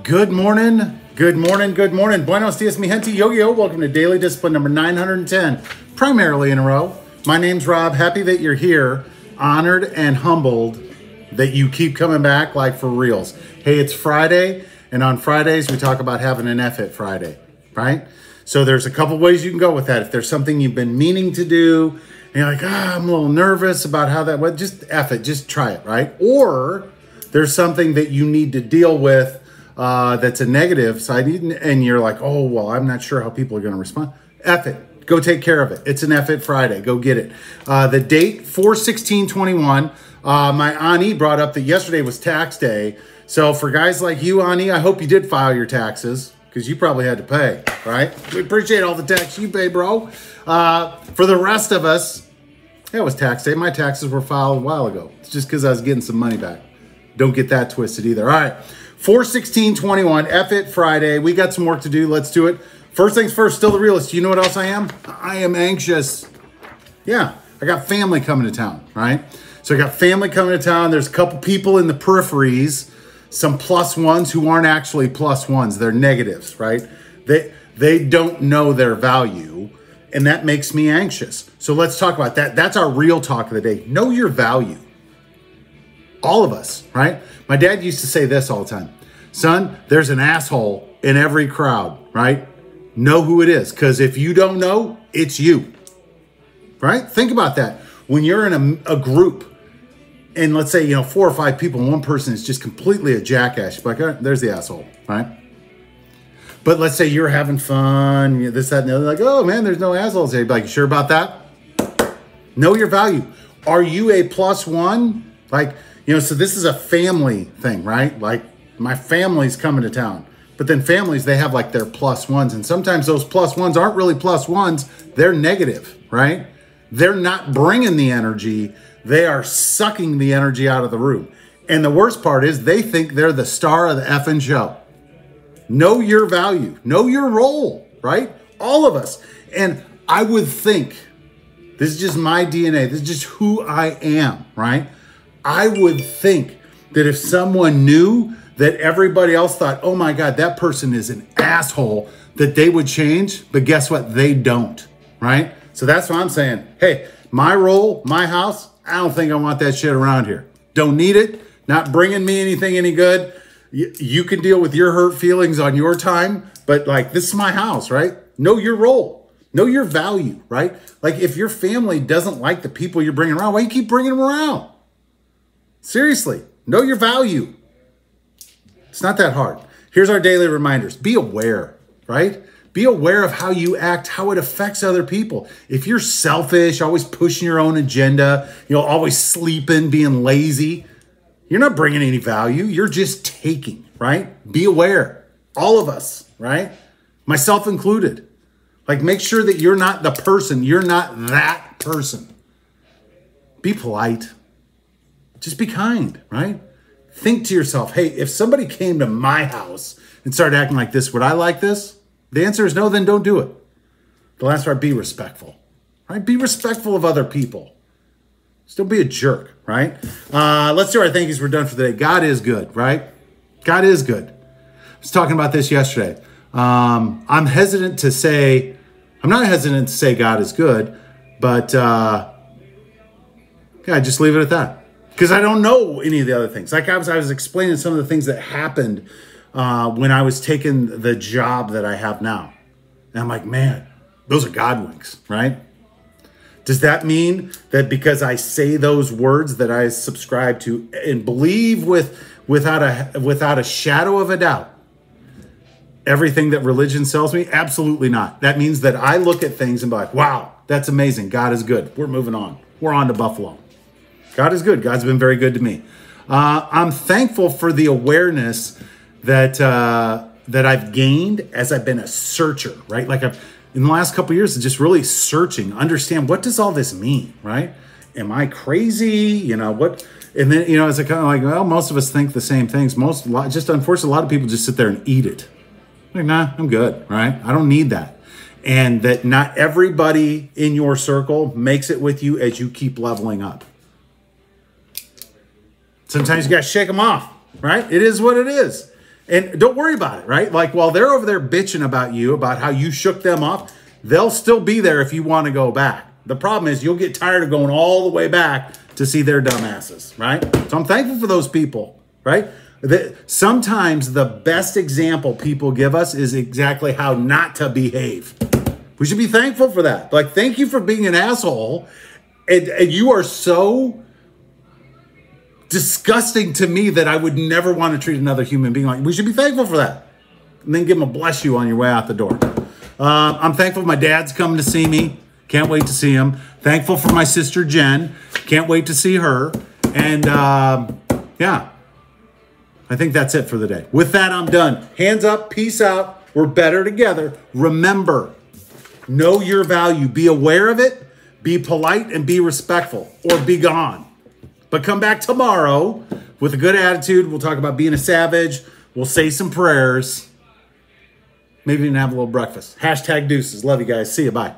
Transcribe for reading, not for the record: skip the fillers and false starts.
Good morning, good morning, good morning. Buenos dias, mi gente. Yo-yo. Welcome to Daily Discipline number 910, primarily in a row. My name's Rob. Happy that you're here. Honored and humbled that you keep coming back like for reals. Hey, it's Friday, and on Fridays we talk about having an F it Friday, right? So there's a couple ways you can go with that. If there's something you've been meaning to do, and you're like, I'm a little nervous about how that went, just F it, just try it, right? Or there's something that you need to deal with that's a negative side, and you're like, oh, well, I'm not sure how people are going to respond. F it. Go take care of it. It's an F it Friday. Go get it. The date, 4/16/21. My Ani brought up that yesterday was tax day. So for guys like you, Ani, I hope you did file your taxes because you probably had to pay, right? We appreciate all the tax you pay, bro. For the rest of us, it was tax day. My taxes were filed a while ago. It's just because I was getting some money back. Don't get that twisted either. All right. 4/16/21, F it Friday. We got some work to do. Let's do it. First things first, still the realist. You know what else I am? I am anxious. Yeah, I got family coming to town, right? So I got family coming to town. There's a couple people in the peripheries, some plus ones who aren't actually plus ones. They're negatives, right? They don't know their value, and that makes me anxious. So let's talk about that. That's our real talk of the day. Know your value. All of us, right? My dad used to say this all the time. Son, there's an asshole in every crowd, right? Know who it is, because if you don't know, it's you, right? Think about that. When you're in a group, and let's say, 4 or 5 people, and one person is just completely a jackass, like, there's the asshole, right? But let's say you're having fun, this, that, and the other, like, oh man, there's no assholes here. You'd be like, you sure about that? Know your value. Are you a plus one? Like, so this is a family thing, right? Like my family's coming to town, but then families, they have like their plus ones. And sometimes those plus ones aren't really plus ones. They're negative, right? They're not bringing the energy. They are sucking the energy out of the room. And the worst part is they think they're the star of the effing show. Know your value, know your role, right? All of us. And I would think, this is just my DNA. This is just who I am, right? I would think that if someone knew that everybody else thought, oh my God, that person is an asshole, that they would change. But guess what? They don't, right? So that's what I'm saying. Hey, my role, my house, I don't think I want that shit around here. Don't need it. Not bringing me anything any good. You can deal with your hurt feelings on your time. But like, this is my house, right? Know your role. Know your value, right? Like if your family doesn't like the people you're bringing around, why you keep bringing them around? Seriously, know your value. It's not that hard. Here's our daily reminders. Be aware, right? Be aware of how you act, how it affects other people. If you're selfish, always pushing your own agenda, always sleeping, being lazy, you're not bringing any value. You're just taking, right? Be aware. All of us, right? Myself included. Like make sure that you're not the person. You're not that person. Be polite. Just be kind, right? Think to yourself, hey, if somebody came to my house and started acting like this, would I like this? The answer is no, then don't do it. The last part, be respectful, right? Be respectful of other people. Just don't be a jerk, right? Let's do our thank yous. We're done for the day. God is good, right? God is good. I was talking about this yesterday. I'm not hesitant to say God is good, but yeah, just leave it at that. Because I don't know any of the other things. Like I was explaining some of the things that happened when I was taking the job that I have now. And I'm like, man, those are God winks, right? Does that mean that because I say those words that I subscribe to and believe without a shadow of a doubt, everything that religion sells me? Absolutely not. That means that I look at things and be like, wow, that's amazing. God is good. We're moving on. We're on to Buffalo. God is good. God's been very good to me. I'm thankful for the awareness that I've gained as I've been a searcher, right? Like in the last couple of years, just really searching, understand what does all this mean, right? Am I crazy? What? And then, it's kind of like, well, most of us think the same things. Just unfortunately, a lot of people just sit there and eat it. Like, nah, I'm good, right? I don't need that. And that not everybody in your circle makes it with you as you keep leveling up. Sometimes you got to shake them off, right? It is what it is. And don't worry about it, right? Like while they're over there bitching about you, about how you shook them off, they'll still be there if you want to go back. The problem is you'll get tired of going all the way back to see their dumbasses, right? So I'm thankful for those people, right? Sometimes the best example people give us is exactly how not to behave. We should be thankful for that. Like, thank you for being an asshole. And you are so disgusting to me that I would never want to treat another human being like. We should be thankful for that. And then give them a bless you on your way out the door. I'm thankful my dad's coming to see me. Can't wait to see him. Thankful for my sister Jen. Can't wait to see her. And yeah, I think that's it for the day. With that, I'm done. Hands up. Peace out. We're better together. Remember, know your value. Be aware of it. Be polite and be respectful, or be gone. But come back tomorrow with a good attitude. We'll talk about being a savage. We'll say some prayers. Maybe even have a little breakfast. Hashtag deuces. Love you guys. See you. Bye.